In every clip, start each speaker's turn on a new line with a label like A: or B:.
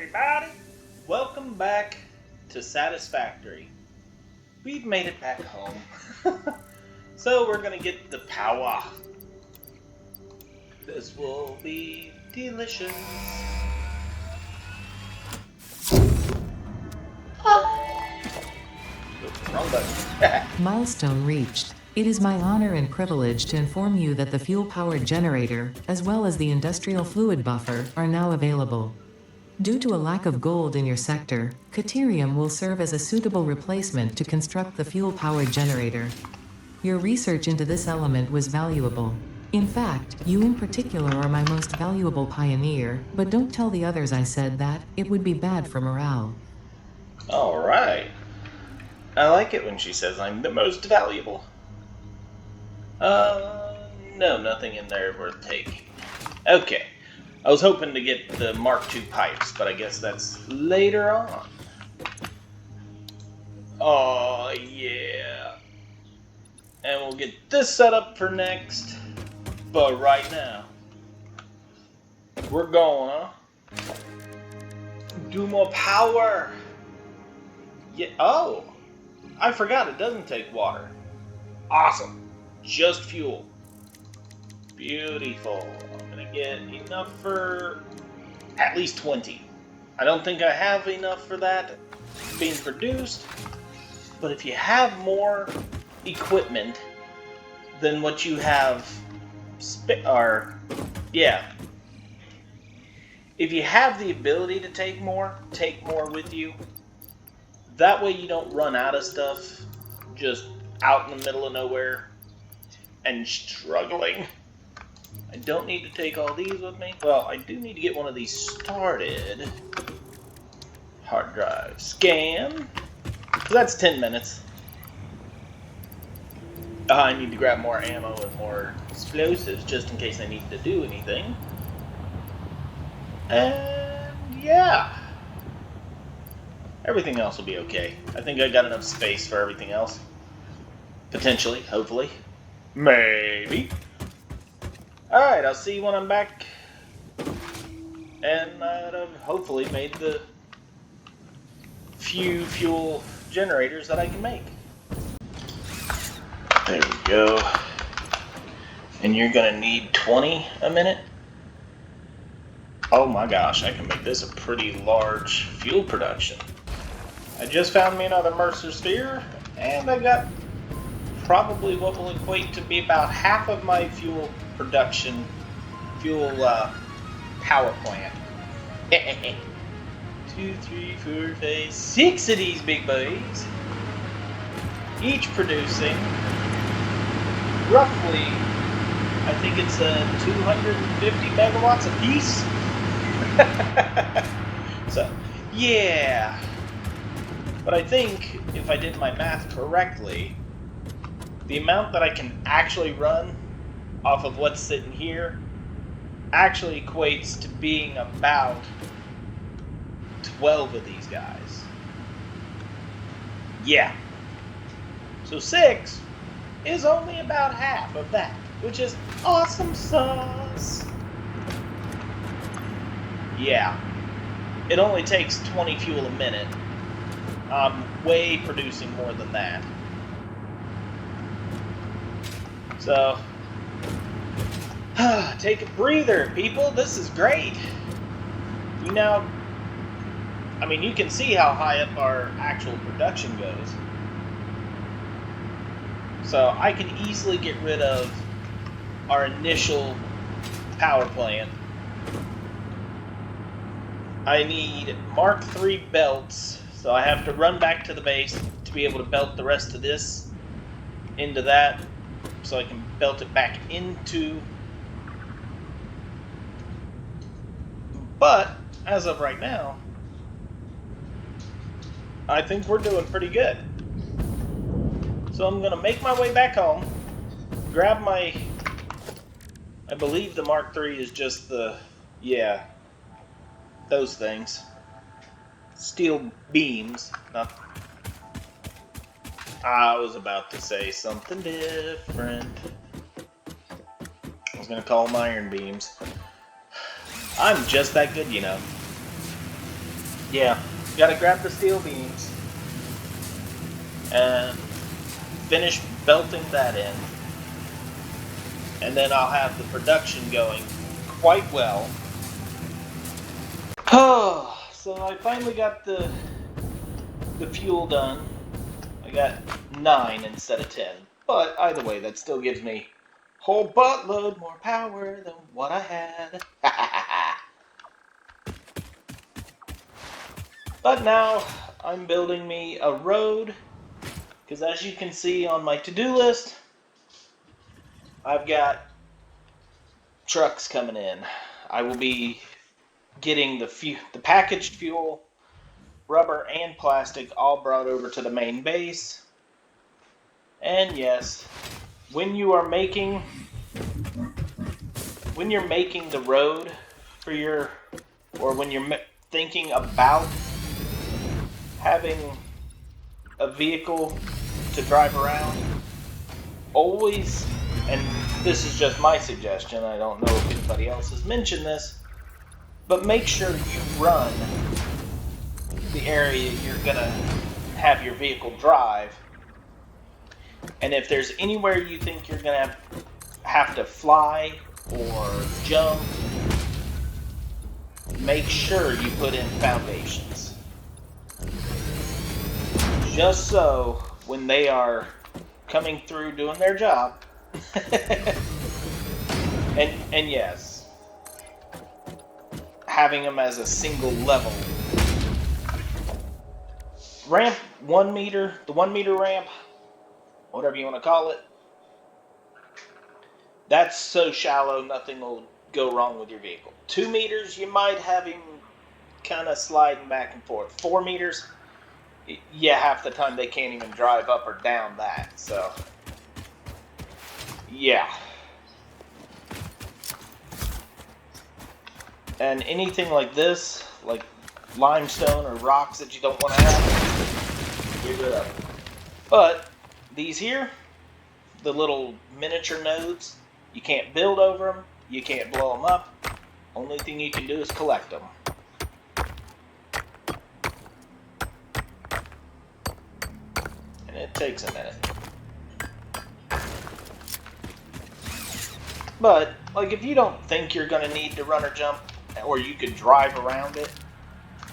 A: everybody! Welcome back to Satisfactory. We've made it back home. So we're gonna get the power. This will be delicious. Wrong button.
B: Milestone reached. It is my honor and privilege to inform you that the fuel-powered generator, as well as the industrial fluid buffer, are now available. Due to a lack of gold in your sector, Caterium will serve as a suitable replacement to construct the fuel-powered generator. Your research into this element was valuable. In fact, you in particular are my most valuable pioneer, but don't tell the others I said that, it would be bad for morale.
A: Alright. I like it when she says I'm the most valuable. No, nothing in there worth taking. Okay. I was hoping to get the Mark II pipes, but I guess that's later on. Oh, yeah. And we'll get this set up for next. But right now, we're going, huh? Do more power. Yeah. Oh, I forgot it doesn't take water. Awesome. Just fuel. Beautiful. I'm gonna get enough for at least 20. I don't think I have enough for that being produced, but if you have more equipment than what you have if you have the ability to take more with you. That way you don't run out of stuff just out in the middle of nowhere and struggling. I don't need to take all these with me. Well, I do need to get one of these started. Hard drive scan. So that's 10 minutes. I need to grab more ammo and more explosives just in case I need to do anything. And yeah. Everything else will be okay. I think I got enough space for everything else. Potentially, hopefully. Maybe. Alright, I'll see you when I'm back. And I've hopefully made the few fuel generators that I can make. There we go. And you're gonna need 20 a minute? Oh my gosh, I can make this a pretty large fuel production. I just found me another Mercer sphere, and I got probably what will equate to be about half of my fuel production, power plant. 2, 3, 4, 5, 6 of these big boys, each producing roughly, I think it's 250 megawatts a piece. So, yeah. But I think, if I did my math correctly, the amount that I can actually run off of what's sitting here actually equates to being about 12 of these guys. Yeah. So 6 is only about half of that, which is awesome sauce. Yeah. It only takes 20 fuel a minute. I'm way producing more than that. So, take a breather, people. This is great. You can see how high up our actual production goes. So I can easily get rid of our initial power plant. I need Mark III belts, so I have to run back to the base to be able to belt the rest of this into that, so I can belt it back into. But as of right now, I think we're doing pretty good. So I'm gonna make my way back home, grab I believe the Mark III is just those things. Steel beams, not. I was about to say something different. I was gonna call them iron beams. I'm just that good, you know. Yeah, gotta grab the steel beams and finish belting that in. And then I'll have the production going quite well. Oh, so I finally got the fuel done. I got 9 instead of 10. But either way, that still gives me a whole buttload more power than what I had. But now I'm building me a road, because as you can see on my to-do list, I've got trucks coming in. I will be getting the packaged fuel, rubber and plastic all brought over to the main base. And yes, when you're making the road for your, or when you're thinking about having a vehicle to drive around, always, and this is just my suggestion, I don't know if anybody else has mentioned this, but make sure you run the area you're gonna have your vehicle drive. And if there's anywhere you think you're gonna have to fly or jump, make sure you put in foundations. Just so when they are coming through doing their job, and yes, having them as a single level ramp, 1 meter, the 1 meter ramp, whatever you want to call it, that's so shallow nothing will go wrong with your vehicle. 2 meters, you might have him kind of sliding back and forth. 4 meters, yeah, half the time they can't even drive up or down that. So, yeah. And anything like this, like limestone or rocks that you don't want to have, get rid of it. But these here, the little miniature nodes, you can't build over them, you can't blow them up. Only thing you can do is collect them. And it takes a minute. But, like, if you don't think you're going to need to run or jump, or you could drive around it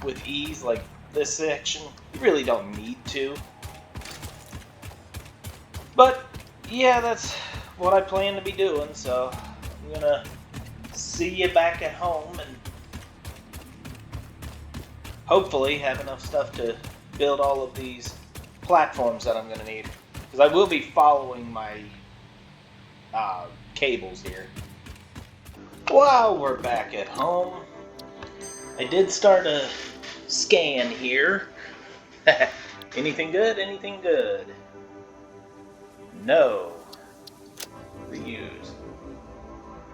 A: with ease, like this section, you really don't need to. But, yeah, that's what I plan to be doing, so I'm going to see you back at home and hopefully have enough stuff to build all of these platforms that I'm going to need. Because I will be following my cables here. While we're back at home, I did start a scan here. Anything good? Anything good? No. Reuse.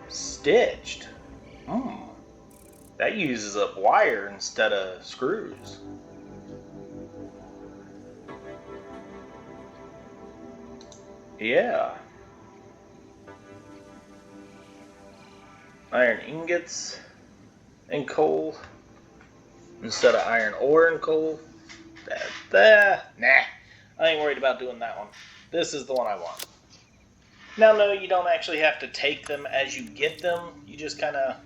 A: Stitched. That uses up wire instead of screws. Yeah. Iron ingots and coal instead of iron ore and coal. Nah, I ain't worried about doing that one. This is the one I want. Now, no, you don't actually have to take them as you get them. You just kind of...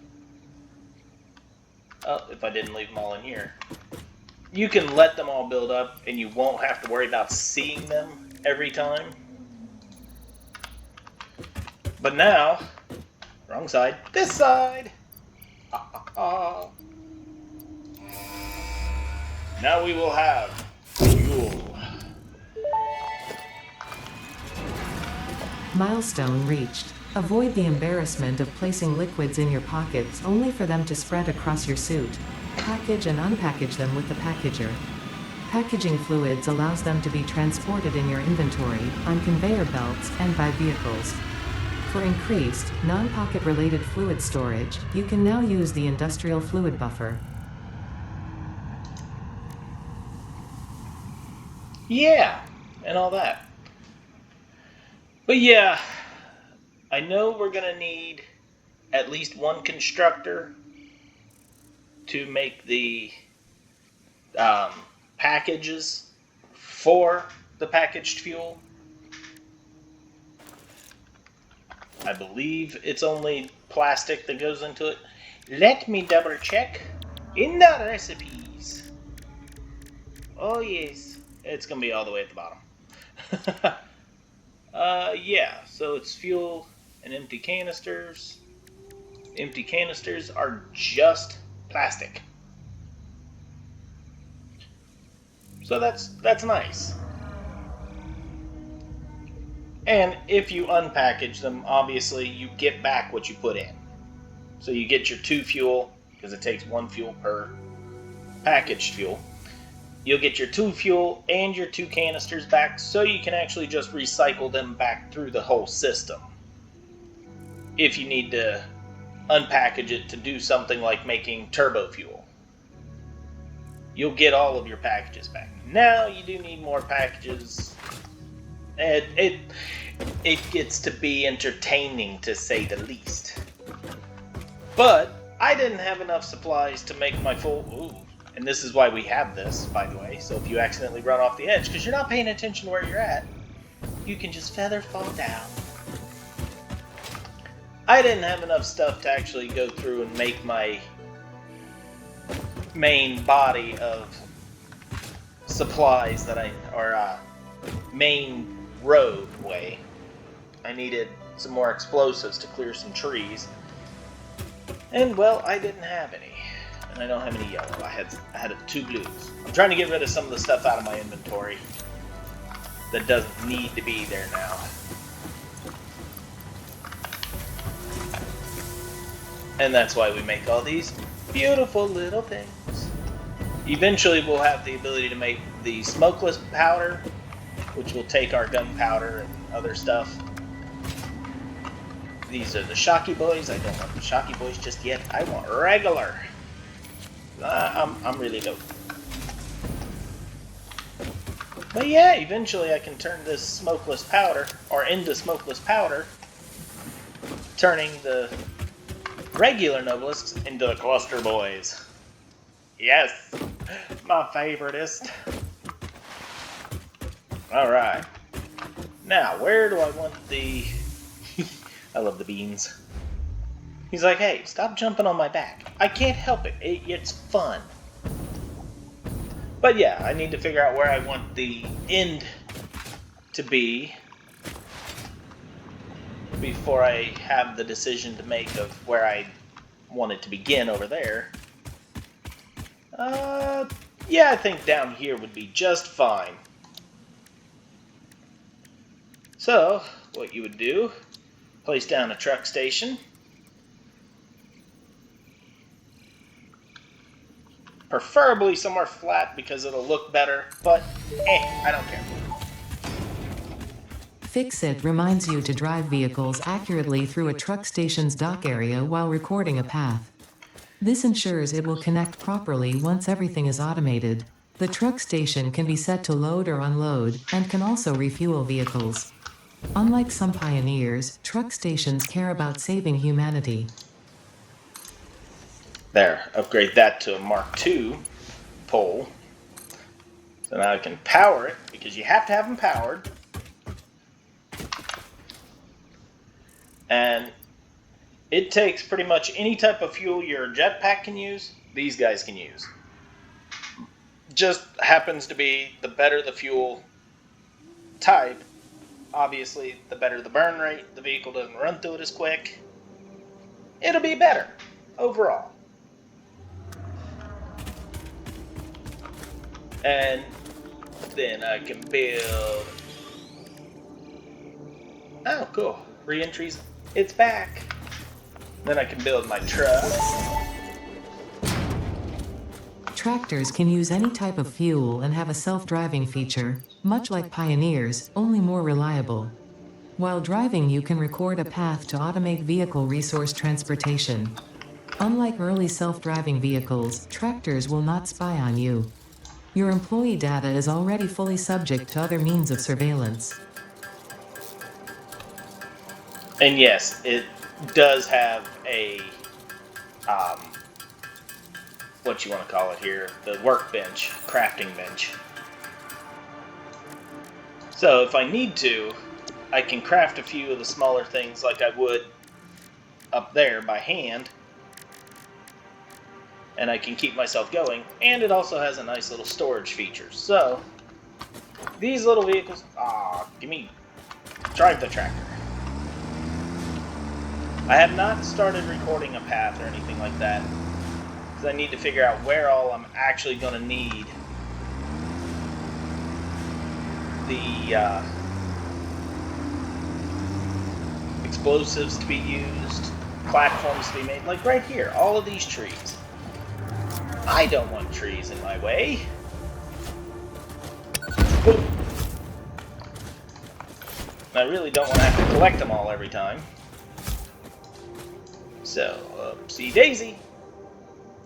A: Oh, if I didn't leave them all in here. You can let them all build up, and you won't have to worry about seeing them every time. But now... Wrong side. This side! Now we will have fuel.
B: Milestone reached. Avoid the embarrassment of placing liquids in your pockets only for them to spread across your suit. Package and unpackage them with the packager. Packaging fluids allows them to be transported in your inventory, on conveyor belts, and by vehicles. For increased, non-pocket related fluid storage, you can now use the industrial fluid buffer.
A: Yeah, and all that. But yeah, I know we're going to need at least one constructor to make the packages for the packaged fuel. I believe it's only plastic that goes into it. Let me double check in the recipes. Oh yes, it's gonna be all the way at the bottom. Yeah, so it's fuel and empty canisters. Empty canisters are just plastic. So that's nice. And if you unpackage them, obviously you get back what you put in. So you get your 2 fuel, because it takes 1 fuel per packaged fuel. You'll get your 2 fuel and your 2 canisters back, so you can actually just recycle them back through the whole system. If you need to unpackage it to do something like making turbo fuel, you'll get all of your packages back. Now you do need more packages. It gets to be entertaining, to say the least. But I didn't have enough supplies to make my full... Ooh, and this is why we have this, by the way. So if you accidentally run off the edge, because you're not paying attention to where you're at, you can just feather fall down. I didn't have enough stuff to actually go through and make my main body of supplies that main roadway. I needed some more explosives to clear some trees. And, well, I didn't have any. And I don't have any yellow. I had 2 blues. I'm trying to get rid of some of the stuff out of my inventory that doesn't need to be there now. And that's why we make all these beautiful little things. Eventually we'll have the ability to make the smokeless powder, which will take our gunpowder and other stuff. These are the Shocky Boys. I don't want the Shocky Boys just yet. I want regular. I'm really low. But yeah, eventually I can turn this smokeless powder, or into smokeless powder, turning the regular Noblists into the Cluster Boys. Yes, my favoritist. Alright. Now, where do I want the... I love the beans. He's like, hey, stop jumping on my back. I can't help it. It's fun. But yeah, I need to figure out where I want the end to be before I have the decision to make of where I want it to begin over there. Yeah, I think down here would be just fine. So, what you would do, place down a truck station. Preferably somewhere flat because it'll look better, but I don't care.
B: Fix-It reminds you to drive vehicles accurately through a truck station's dock area while recording a path. This ensures it will connect properly once everything is automated. The truck station can be set to load or unload, and can also refuel vehicles. Unlike some pioneers, truck stations care about saving humanity.
A: There, upgrade that to a Mark II pole. So now I can power it, because you have to have them powered. And it takes pretty much any type of fuel your jetpack can use, these guys can use. Just happens to be the better the fuel type, obviously the better the burn rate, the vehicle doesn't run through it as quick. It'll be better overall. And then I can build... Oh, cool. Re-entries. It's back. Then I can build my truck.
B: Tractors can use any type of fuel and have a self-driving feature, much like Pioneers, only more reliable. While driving, you can record a path to automate vehicle resource transportation. Unlike early self-driving vehicles, tractors will not spy on you. Your employee data is already fully subject to other means of surveillance.
A: And yes, it does have a what you want to call it here, the workbench, crafting bench. So if I need to, I can craft a few of the smaller things like I would up there by hand, and I can keep myself going, and it also has a nice little storage feature. So these little vehicles, drive the tractor. I have not started recording a path or anything like that, because I need to figure out where all I'm actually going to need the explosives to be used, platforms to be made, like right here, all of these trees. I don't want trees in my way. I really don't want to have to collect them all every time. So, oopsie daisy.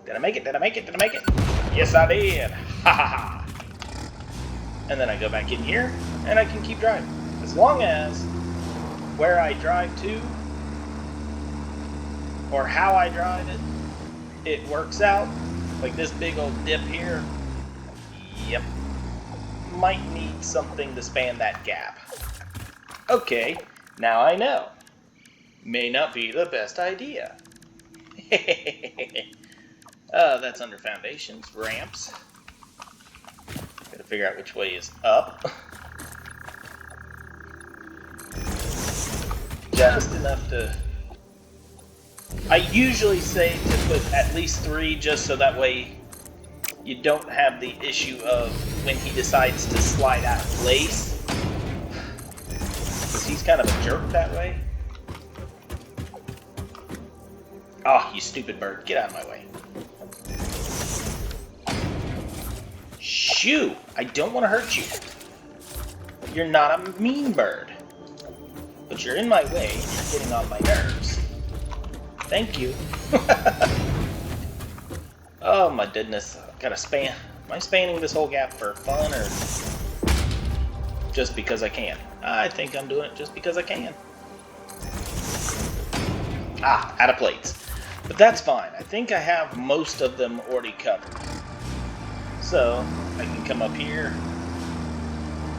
A: Did I make it? Did I make it? Did I make it? Yes, I did. Ha ha ha. And then I go back in here, and I can keep driving. As long as where I drive to, or how I drive it, it works out. Like this big old dip here. Yep. Might need something to span that gap. Okay, now I know. May not be the best idea. That's under foundations, ramps. Gotta figure out which way is up. Just enough to... I usually say to put at least 3, just so that way you don't have the issue of when he decides to slide out of place. Because he's kind of a jerk that way. Oh, you stupid bird. Get out of my way. Shoo! I don't want to hurt you. You're not a mean bird. But you're in my way, and you're getting on my nerves. Thank you. Oh my goodness. Gotta span. Am I spanning this whole gap for fun, or just because I can? I think I'm doing it just because I can. Out of plates. But that's fine. I think I have most of them already covered. So, I can come up here,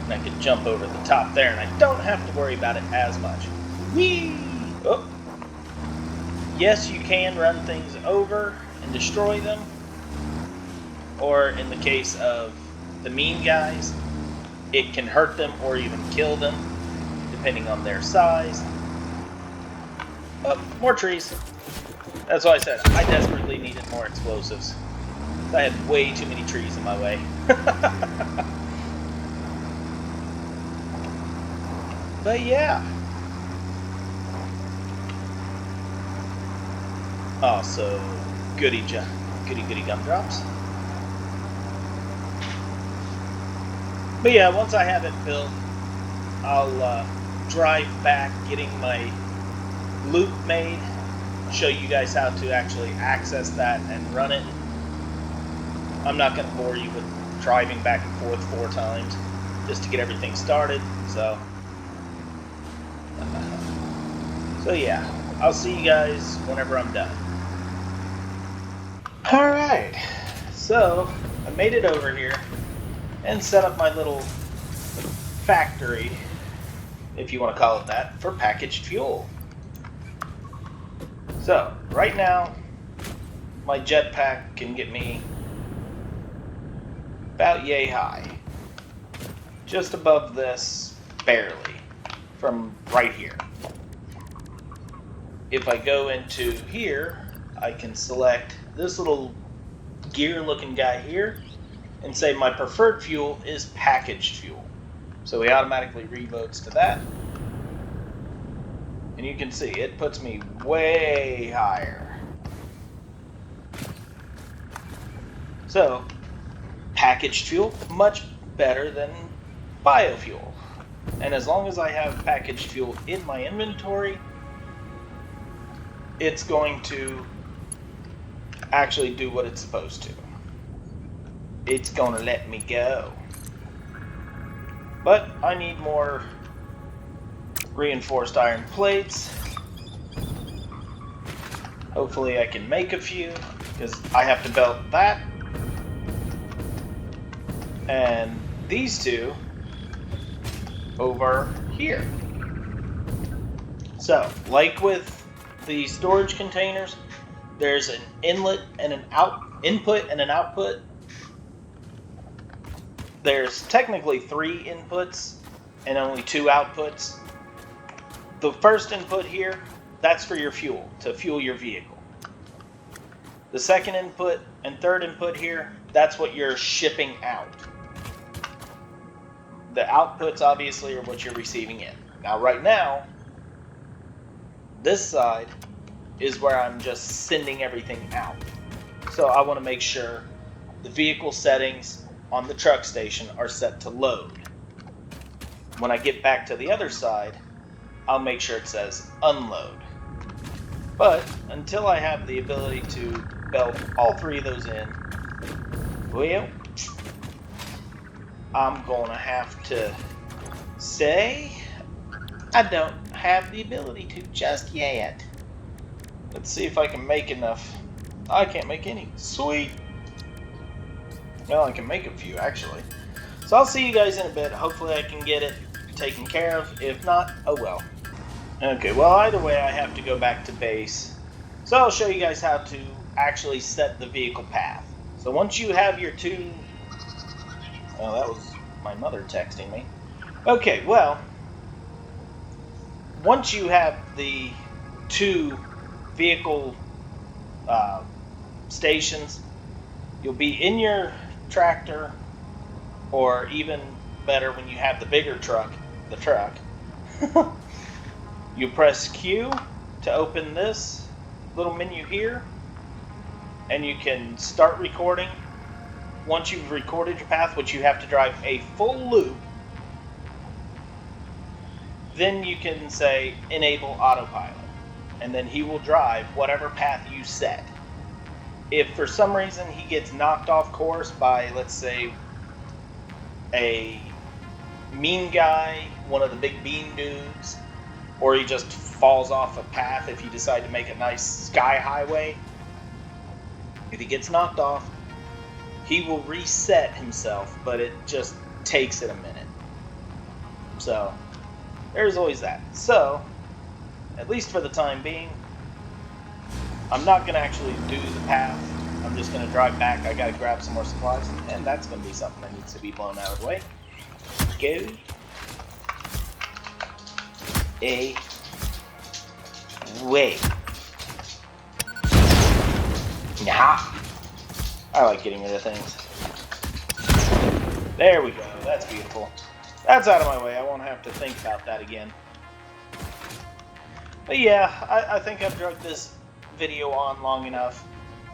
A: and I can jump over the top there, and I don't have to worry about it as much. Whee! Oh. Yes, you can run things over and destroy them, or in the case of the mean guys, it can hurt them or even kill them, depending on their size. Oh, more trees. That's why I said I desperately needed more explosives. I had way too many trees in my way. But yeah. Also, goody gumdrops. But yeah, once I have it built, I'll drive back getting my loop made, show you guys how to actually access that and run it. I'm not going to bore you with driving back and forth 4 times just to get everything started, so yeah, I'll see you guys whenever I'm done. Alright, so I made it over here and set up my little factory, if you want to call it that, for packaged fuel. So, right now, my jetpack can get me about yay high. Just above this, barely, from right here. If I go into here, I can select this little gear looking guy here and say my preferred fuel is packaged fuel. So he automatically revotes to that. And you can see it puts me way higher. So, packaged fuel, much better than biofuel. And as long as I have packaged fuel in my inventory, it's going to actually do what it's supposed to. It's going to let me go. But I need more reinforced iron plates. Hopefully I can make a few. because I have to belt that and these two over here. So, like with the storage containers, there's an input and an output. There's technically 3 inputs and only 2 outputs. The first input here, that's for your fuel, to fuel your vehicle. The second input and third input here, that's what you're shipping out. The outputs obviously are what you're receiving in. Now right now, this side is where I'm just sending everything out. So I want to make sure the vehicle settings on the truck station are set to load. When I get back to the other side, I'll make sure it says unload. But until I have the ability to belt all 3 of those in, well, I'm going to have to say I don't have the ability to just yet. Let's see if I can make enough. I can't make any. Sweet. Well, I can make a few, actually. So I'll see you guys in a bit. Hopefully I can get it taken care of. If not, oh well. Okay, well, either way, I have to go back to base. So I'll show you guys how to actually set the vehicle path. So once you have your 2... Oh, that was my mother texting me. Okay, well, once you have the 2 vehicle stations, you'll be in your tractor, or even better when you have the bigger truck, the truck. You press Q to open this little menu here, and you can start recording. Once you've recorded your path, which you have to drive a full loop, then you can say enable autopilot, and then he will drive whatever path you set. If for some reason he gets knocked off course by, let's say, a mean guy, one of the big bean dudes, or he just falls off a path if you decide to make a nice sky highway, if he gets knocked off, he will reset himself, but it just takes it a minute. So, there's always that. So, at least for the time being, I'm not going to actually do the path. I'm just going to drive back. I got to grab some more supplies, and that's going to be something that needs to be blown out of the way. Go. Away. Nah. I like getting rid of things. There we go. That's beautiful. That's out of my way. I won't have to think about that again. But yeah, I think I've drugged this video on long enough.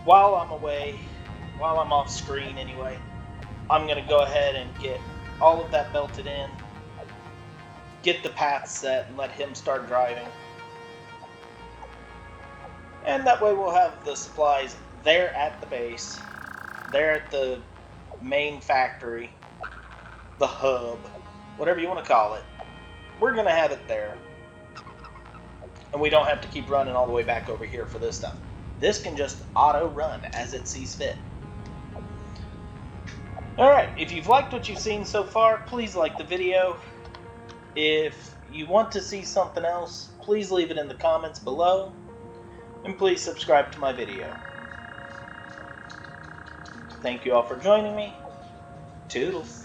A: While I'm away, while I'm off screen anyway, I'm going to go ahead and get all of that belted in, get the path set, and let him start driving. And that way we'll have the supplies there at the base, there at the main factory, the hub, whatever you want to call it. We're going to have it there. And we don't have to keep running all the way back over here for this stuff. This can just auto-run as it sees fit. Alright, if you've liked what you've seen so far, please like the video. If you want to see something else, please leave it in the comments below. And please subscribe to my video. Thank you all for joining me. Toodles.